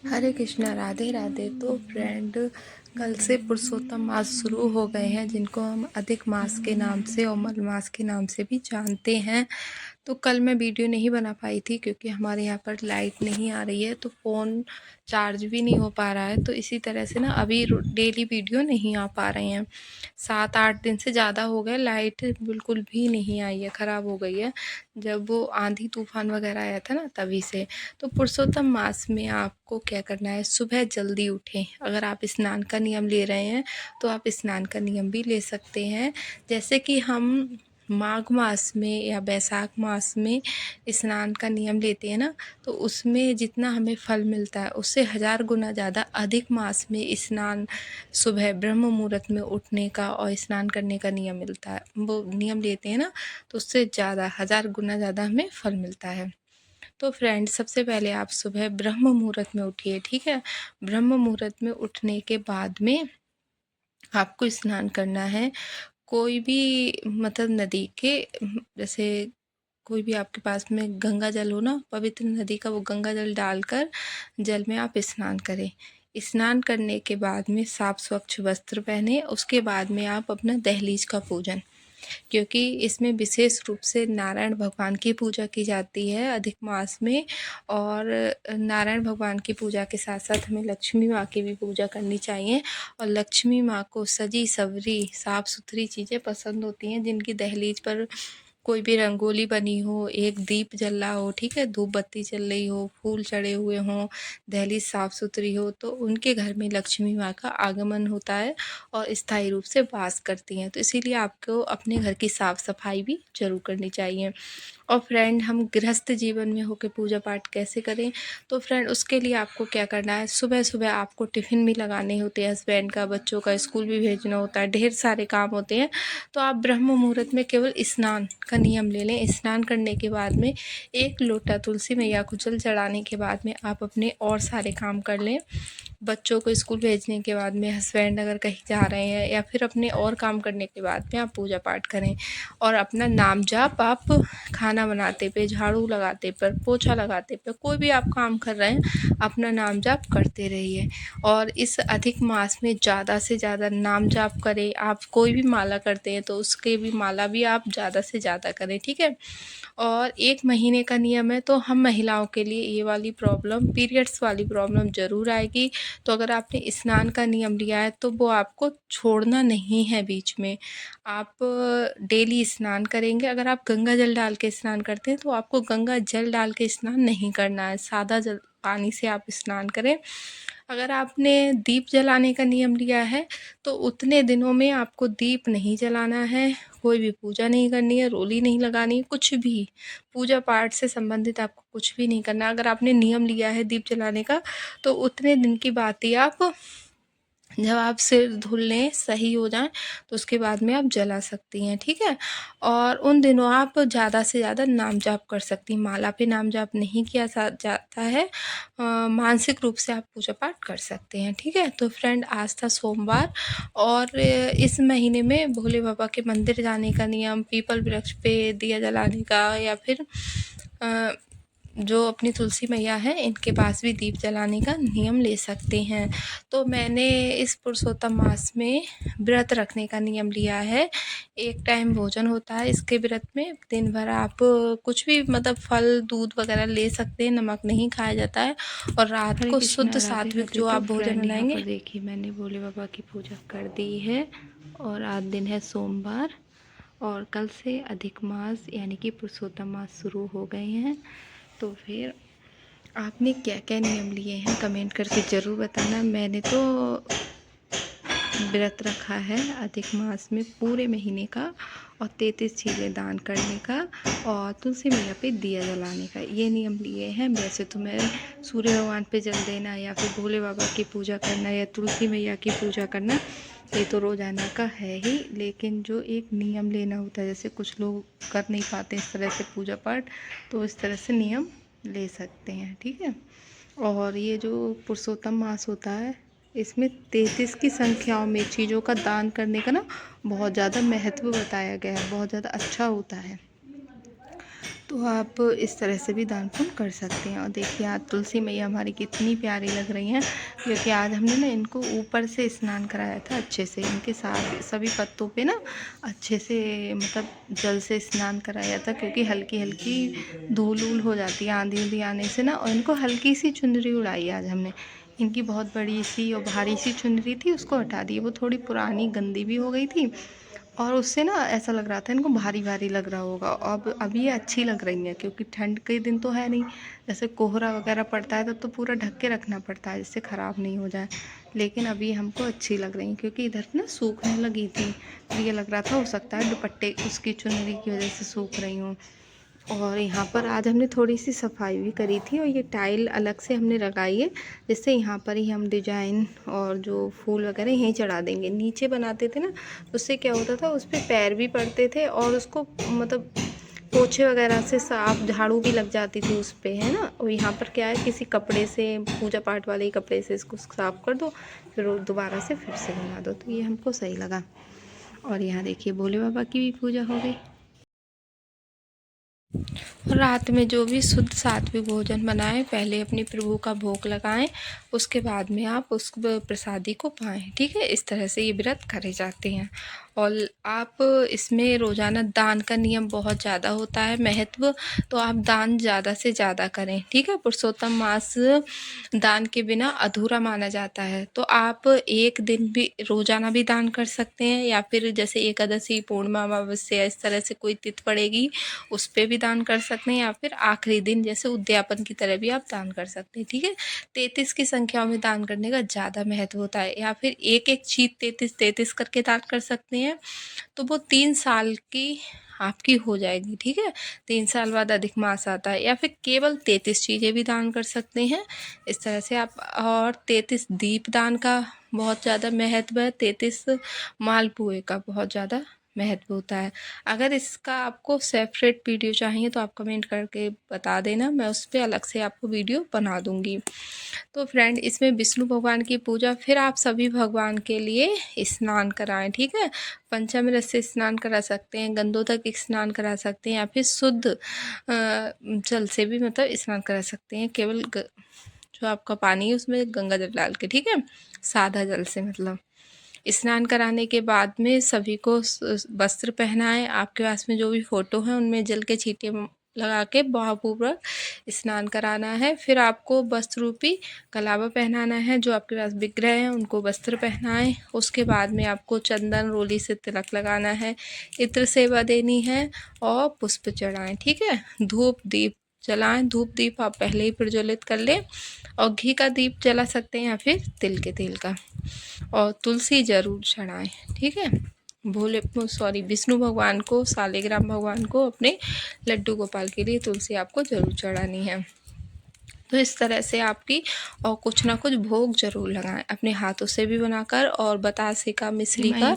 हरे कृष्णा, राधे राधे। तो फ्रेंड, कल से पुरुषोत्तम मास शुरू हो गए हैं, जिनको हम अधिक मास के नाम से और मल मास के नाम से भी जानते हैं। तो कल मैं वीडियो नहीं बना पाई थी क्योंकि हमारे यहाँ पर लाइट नहीं आ रही है, तो फ़ोन चार्ज भी नहीं हो पा रहा है। तो इसी तरह से ना अभी डेली वीडियो नहीं आ पा रहे हैं। 7-8 दिन से ज़्यादा हो गए, लाइट बिल्कुल भी नहीं आई है, ख़राब हो गई है। जब वो आंधी तूफान वगैरह आया था ना, तभी से। तो पुरुषोत्तम मास में आपको क्या करना है, सुबह जल्दी उठें। अगर आप स्नान का नियम ले रहे हैं तो आप स्नान का नियम भी ले सकते हैं। जैसे कि हम माघ मास में या बैसाख मास में स्नान का नियम लेते हैं ना, तो उसमें जितना हमें फल मिलता है उससे 1000 गुना ज़्यादा अधिक मास में स्नान, सुबह ब्रह्म मुहूर्त में उठने का और स्नान करने का नियम मिलता है। वो नियम लेते हैं ना, तो उससे ज़्यादा 1000 गुना ज़्यादा हमें फल मिलता है। तो फ्रेंड, सबसे पहले आप सुबह ब्रह्म मुहूर्त में उठिए, ठीक है। ब्रह्म मुहूर्त में उठने के बाद में आपको स्नान करना है। कोई भी मतलब नदी के, जैसे कोई भी आपके पास में गंगा जल हो ना, पवित्र नदी का, वो गंगा जल डालकर जल में आप स्नान करें। स्नान करने के बाद में साफ स्वच्छ वस्त्र पहने। उसके बाद में आप अपना दहलीज का पूजन, क्योंकि इसमें विशेष रूप से नारायण भगवान की पूजा की जाती है अधिक मास में। और नारायण भगवान की पूजा के साथ साथ हमें लक्ष्मी माँ की भी पूजा करनी चाहिए। और लक्ष्मी माँ को सजी सवरी साफ़ सुथरी चीज़ें पसंद होती हैं, जिनकी दहलीज पर कोई भी रंगोली बनी हो, एक दीप जल रहा हो, ठीक है, धूप बत्ती चल रही हो, फूल चढ़े हुए हों, दहलीज साफ़ सुथरी हो, तो उनके घर में लक्ष्मी माँ का आगमन होता है और स्थायी रूप से वास करती हैं। तो इसीलिए आपको अपने घर की साफ़ सफाई भी ज़रूर करनी चाहिए। और फ्रेंड, हम गृहस्थ जीवन में होकर पूजा पाठ कैसे करें? तो फ्रेंड, उसके लिए आपको क्या करना है, सुबह सुबह आपको टिफ़िन भी लगाने होते हैं हस्बैंड का, बच्चों का स्कूल भी भेजना होता है, ढेर सारे काम होते हैं। तो आप ब्रह्म मुहूर्त में केवल स्नान का नियम ले लें। स्नान करने के बाद में 1 लोटा तुलसी मैया को जल चढ़ाने के बाद में आप अपने और सारे काम कर लें। बच्चों को स्कूल भेजने के बाद में, हस्बैंड अगर कहीं जा रहे हैं, या फिर अपने और काम करने के बाद में आप पूजा पाठ करें। और अपना नाम जाप आप खाना बनाते पे, झाड़ू लगाते पर, पोछा लगाते पे, कोई भी आप काम कर रहे हैं, अपना नाम जाप करते रहिए। और इस अधिक मास में ज़्यादा से ज़्यादा नाम जाप करें। आप कोई भी माला करते हैं तो उसके भी माला भी आप ज़्यादा से ज़्यादा करें, ठीक है। और 1 महीने का नियम है, तो हम महिलाओं के लिए ये वाली प्रॉब्लम, पीरियड्स वाली प्रॉब्लम ज़रूर आएगी। तो अगर आपने स्नान का नियम लिया है तो वो आपको छोड़ना नहीं है बीच में। आप डेली स्नान करेंगे। अगर आप गंगा जल डाल के स्नान करते हैं तो आपको गंगा जल डाल के स्नान नहीं करना है, सादा जल पानी से आप स्नान करें। अगर आपने दीप जलाने का नियम लिया है तो उतने दिनों में आपको दीप नहीं जलाना है, कोई भी पूजा नहीं करनी है, रोली नहीं लगानी है, कुछ भी पूजा पाठ से संबंधित आपको कुछ भी नहीं करना। अगर आपने नियम लिया है दीप जलाने का, तो उतने दिन की बात ही आप, जब आप सिर धुल लें, सही हो जाएँ, तो उसके बाद में आप जला सकती हैं, ठीक है। और उन दिनों आप ज़्यादा से ज़्यादा नाम जाप कर सकती हैं। माला पे नाम जाप नहीं किया जाता है। मानसिक रूप से आप पूजा पाठ कर सकते हैं, ठीक है। तो फ्रेंड, आज था सोमवार, और इस महीने में भोले बाबा के मंदिर जाने का नियम, पीपल वृक्ष पे दिया जलाने का, या फिर अ, जो अपनी तुलसी मैया हैं इनके पास भी दीप जलाने का नियम ले सकते हैं। तो मैंने इस पुरुषोत्तम मास में व्रत रखने का नियम लिया है। 1 टाइम भोजन होता है इसके व्रत में। दिन भर आप कुछ भी मतलब फल, दूध वगैरह ले सकते हैं, नमक नहीं खाया जाता है। और रात हरे को कृष्णा, शुद्ध राधे सात्विक राधे। जो तो आप भोजन फ्रेंड, यहाँ बनाएंगे। पर देखिए मैंने भोले बाबा की पूजा कर दी है और आज दिन है सोमवार और कल से अधिक मास यानी कि पुरुषोत्तम मास शुरू हो गए हैं। तो फिर आपने क्या क्या नियम लिए हैं कमेंट करके ज़रूर बताना। मैंने तो व्रत रखा है अधिक मास में पूरे महीने का, और 33 चीज़ें दान करने का, और तुलसी मैया पे दिया जलाने का, ये नियम लिए हैं। वैसे तो मैं सूर्य भगवान पे जल देना, या फिर भोले बाबा की पूजा करना, या तुलसी मैया की पूजा करना, ये तो रोज़ाना का है ही। लेकिन जो एक नियम लेना होता है, जैसे कुछ लोग कर नहीं पाते इस तरह से पूजा पाठ, तो इस तरह से नियम ले सकते हैं, ठीक है। और ये जो पुरुषोत्तम मास होता है, इसमें 33 की संख्याओं में चीज़ों का दान करने का ना बहुत ज़्यादा महत्व बताया गया है, बहुत ज़्यादा अच्छा होता है। तो आप इस तरह से भी दान पुण्य कर सकते हैं। और देखिए आज तुलसी मैया हमारी कितनी प्यारी लग रही हैं, क्योंकि आज हमने ना इनको ऊपर से स्नान कराया था अच्छे से। इनके साथ सभी पत्तों पे ना अच्छे से मतलब जल से स्नान कराया था, क्योंकि हल्की हल्की धूल वूल हो जाती है आंधी उंधी आने से ना। और इनको हल्की सी चुनरी उड़ाई आज हमने। इनकी बहुत बड़ी सी और भारी सी चुनरी थी, उसको हटा दी। वो थोड़ी पुरानी गंदी भी हो गई थी, और उससे ना ऐसा लग रहा था इनको भारी भारी लग रहा होगा। अब ये अच्छी लग रही हैं, क्योंकि ठंड के दिन तो है नहीं, जैसे कोहरा वगैरह पड़ता है तब तो पूरा ढक के रखना पड़ता है जिससे ख़राब नहीं हो जाए। लेकिन अभी हमको अच्छी लग रही हैं, क्योंकि इधर ना सूखने लगी थी, तो ये लग रहा था हो सकता है दुपट्टे उसकी चुनरी की वजह से सूख रही हूँ। और यहाँ पर आज हमने थोड़ी सी सफाई भी करी थी, और ये टाइल अलग से हमने लगाई है, जिससे यहाँ पर ही हम डिजाइन और जो फूल वगैरह यहीं चढ़ा देंगे। नीचे बनाते थे ना, उससे क्या होता था उस पर पैर भी पड़ते थे, और उसको मतलब पोछे वगैरह से साफ झाड़ू भी लग जाती थी उस पर, है ना। और यहाँ पर क्या है, किसी कपड़े से, पूजा पाठ वाले कपड़े से इसको साफ कर दो, फिर दोबारा से फिर से बना दो, तो ये हमको सही लगा। और यहाँ देखिए भोले बाबा की भी पूजा हो गई। रात में जो भी शुद्ध सात्विक भोजन बनाएं, पहले अपने प्रभु का भोग लगाएं, उसके बाद में आप उस प्रसादी को पाएं। ठीक है, इस तरह से ये व्रत करे जाते हैं। और आप इसमें रोज़ाना दान का नियम बहुत ज़्यादा होता है, महत्व, तो आप दान ज़्यादा से ज़्यादा करें। ठीक है, पुरुषोत्तम मास दान के बिना अधूरा माना जाता है। तो आप एक दिन भी रोज़ाना भी दान कर सकते हैं, या फिर जैसे एकादशी, पूर्णिमा, अमावस्या, इस तरह से कोई तिथि पड़ेगी उस पर भी दान कर सकते हैं, या फिर आखिरी दिन जैसे उद्यापन की तरह भी आप दान कर सकते हैं। ठीक है, 33 की संख्या में दान करने का ज़्यादा महत्व होता है, या फिर एक एक चीज़ 33 करके दान कर सकते हैं, तो वो 3 साल की आपकी हो जाएगी। ठीक है, 3 साल बाद अधिक मास आता है। या फिर केवल 33 चीज़ें भी दान कर सकते हैं, इस तरह से आप। और 33 दीप दान का बहुत ज़्यादा महत्व है, 33 मालपुए का बहुत ज़्यादा महत्व होता है। अगर इसका आपको सेपरेट वीडियो चाहिए तो आप कमेंट करके बता देना, मैं उस पर अलग से आपको वीडियो बना दूंगी। तो फ्रेंड, इसमें विष्णु भगवान की पूजा, फिर आप सभी भगवान के लिए स्नान कराएं। ठीक है, पंचामृत से स्नान करा सकते हैं, गंधोदक स्नान करा सकते हैं, या फिर शुद्ध जल से भी मतलब स्नान करा सकते हैं। केवल जो आपका पानी है उसमें गंगा जल डाल के, ठीक है, सादा जल से मतलब। स्नान कराने के बाद में सभी को वस्त्र पहनाएं। आपके पास में जो भी फ़ोटो है उनमें जल के छींटे लगा के भावपूर्वक स्नान कराना है। फिर आपको वस्त्र रूपी कलावा पहनाना है। जो आपके पास विग्रह हैं उनको वस्त्र पहनाएं। उसके बाद में आपको चंदन रोली से तिलक लगाना है, इत्र सेवा देनी है और पुष्प चढ़ाएं। ठीक है, धूप दीप जलाएं। धूप दीप आप पहले ही प्रज्वलित कर लें, और घी का दीप जला सकते हैं या फिर तिल के तेल का। और तुलसी ज़रूर चढ़ाएं। ठीक है, विष्णु भगवान को, सालिग्राम भगवान को, अपने लड्डू गोपाल के लिए तुलसी आपको ज़रूर चढ़ानी है। तो इस तरह से आपकी, और कुछ ना कुछ भोग जरूर लगाएं अपने हाथों से भी बनाकर, और बतासे का, मिश्री का,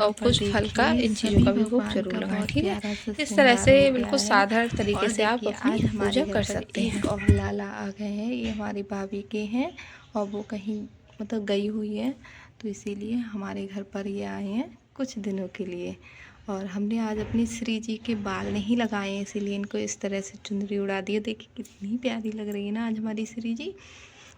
और कुछ फल का, इन चीज़ों का भी भोग जरूर लगाएं। ठीक है, इस तरह से बिल्कुल साधारण तरीके से आप अपनी पूजा कर सकते हैं। और लाला आ गए हैं, ये हमारी भाभी के हैं, और वो कहीं मतलब गई हुई है, तो इसीलिए हमारे घर पर ये आए हैं कुछ दिनों के लिए। और हमने आज अपनी श्री जी के बाल नहीं लगाए हैं, इसीलिए इनको इस तरह से चुनरी उड़ा दी है। देखिए कितनी प्यारी लग रही है ना आज हमारी श्री जी।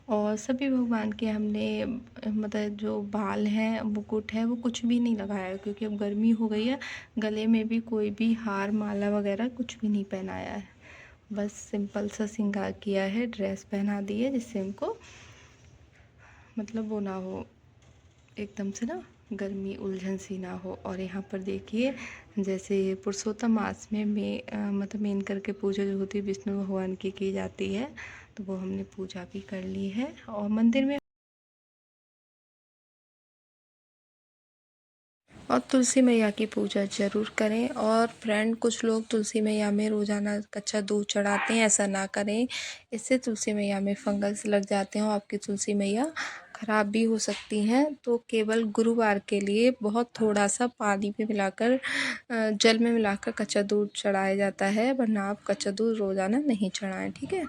और सभी भगवान के हमने मतलब जो बाल हैं, मुकुट है, वो कुछ भी नहीं लगाया है, क्योंकि अब गर्मी हो गई है। गले में भी कोई भी हार माला वगैरह कुछ भी नहीं पहनाया है, बस सिंपल सा श्रृंगार किया है, ड्रेस पहना दी है, जिससे उनको मतलब वो ना हो, एकदम से ना गर्मी उलझन सी ना हो। और यहाँ पर देखिए, जैसे पुरुषोत्तम मास में मतलब मेन करके पूजा जो होती है विष्णु भगवान की जाती है, तो वो हमने पूजा भी कर ली है। और मंदिर में और तुलसी मैया की पूजा ज़रूर करें। और फ्रेंड, कुछ लोग तुलसी मैया में रोज़ाना कच्चा दूध चढ़ाते हैं, ऐसा ना करें। इससे तुलसी मैया में फंगस लग जाते हैं और आपकी तुलसी मैया ख़राब भी हो सकती हैं। तो केवल गुरुवार के लिए बहुत थोड़ा सा पानी में मिलाकर, जल में मिलाकर कच्चा दूध चढ़ाया जाता है, वरना आप कच्चा दूध रोज़ाना नहीं चढ़ाएं। ठीक है।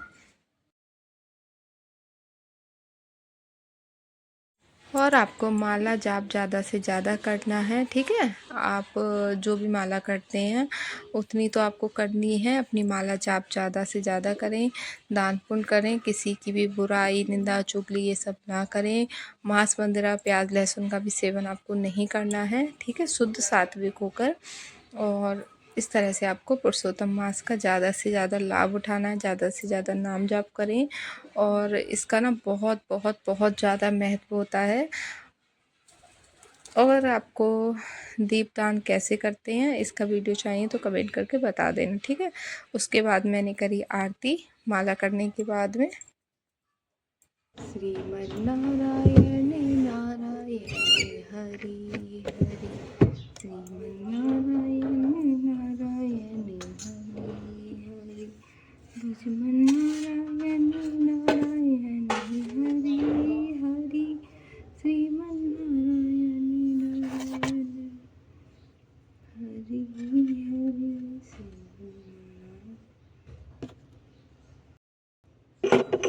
और आपको माला जाप ज़्यादा से ज़्यादा करना है, ठीक है। आप जो भी माला करते हैं उतनी तो आपको करनी है। अपनी माला जाप ज़्यादा से ज़्यादा करें, दान पुण्य करें, किसी की भी बुराई निंदा चुगली ये सब ना करें। मांस मदिरा प्याज लहसुन का भी सेवन आपको नहीं करना है, ठीक है, शुद्ध सात्विक होकर। और इस तरह से आपको पुरुषोत्तम मास का ज़्यादा से ज़्यादा लाभ उठाना है, ज़्यादा से ज़्यादा नाम जाप करें। और इसका ना बहुत बहुत बहुत ज़्यादा महत्व होता है। और आपको दीपदान कैसे करते हैं इसका वीडियो चाहिए तो कमेंट करके बता देना, ठीक है। उसके बाद मैंने करी आरती माला करने के बाद में। श्रीमन्नारायण नारायण हरि हरि, श्रीमन्नारायण नारायण हरि हरि, श्रीमन्नारायण नारायण हरि हरि, श्रीमन्नारायण नारायण हरि हरि,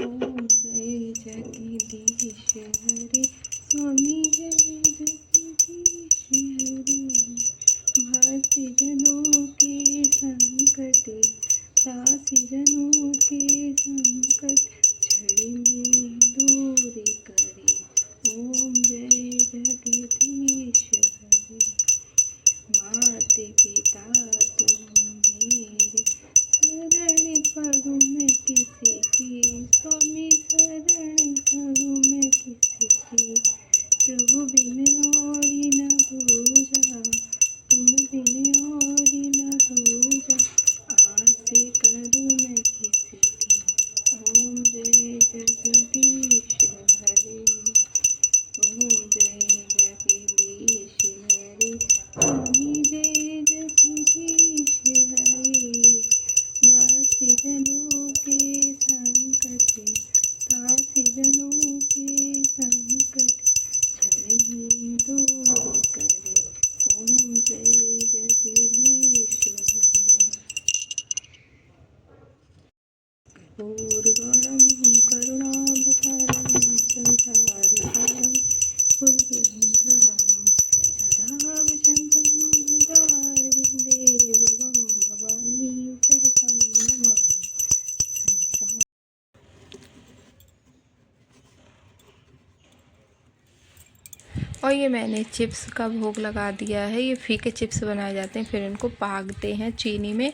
ओम जय जगदीश हरि, स्वामी जय जगदीश हरि। भक्ति जनों के संकट, दासी जनों के संकट, छड़ेंगे दूर करे। ओम जय जगदीश हरि। माते पिता तुम मेरे, शरण पढ़ूँ मैं किसी की, स्वामी शरण पढ़ूँ मैं किसी की। प्रभु बिन और न दूजा, तुम बिन और न दूजा, आस करूँ मैं किसी की। ओम जय जगदीश हरे, ओम जय जगदीश हरे, स्वामी जय जगदीश हरे। भक्ति जनों के संकट, दासी जनों के संकट, छड़ेंगे दूर करे। ओम जय जगदीश हरे। पूर्वणं करुणावतारं संसारसारं, पुरन्दरं सदा वसन्तं हृदयारविन्दे, भवं भवानी सहितं नमामि। और ये मैंने चिप्स का भोग लगा दिया है। ये फीके चिप्स बनाए जाते हैं, फिर इनको पागते हैं चीनी में,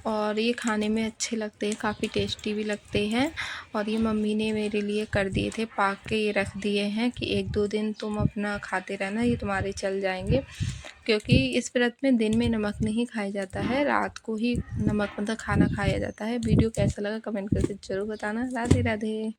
और ये खाने में अच्छे लगते हैं, काफ़ी टेस्टी भी लगते हैं। और ये मम्मी ने मेरे लिए कर दिए थे, पाग के ये रख दिए हैं कि 1-2 दिन तुम अपना खाते रहना, ये तुम्हारे चल जाएंगे। क्योंकि इस व्रत में दिन में नमक नहीं खाया जाता है, रात को ही नमक मतलब खाना खाया जाता है। वीडियो कैसा लगा कमेंट करके ज़रूर बताना। राधे राधे।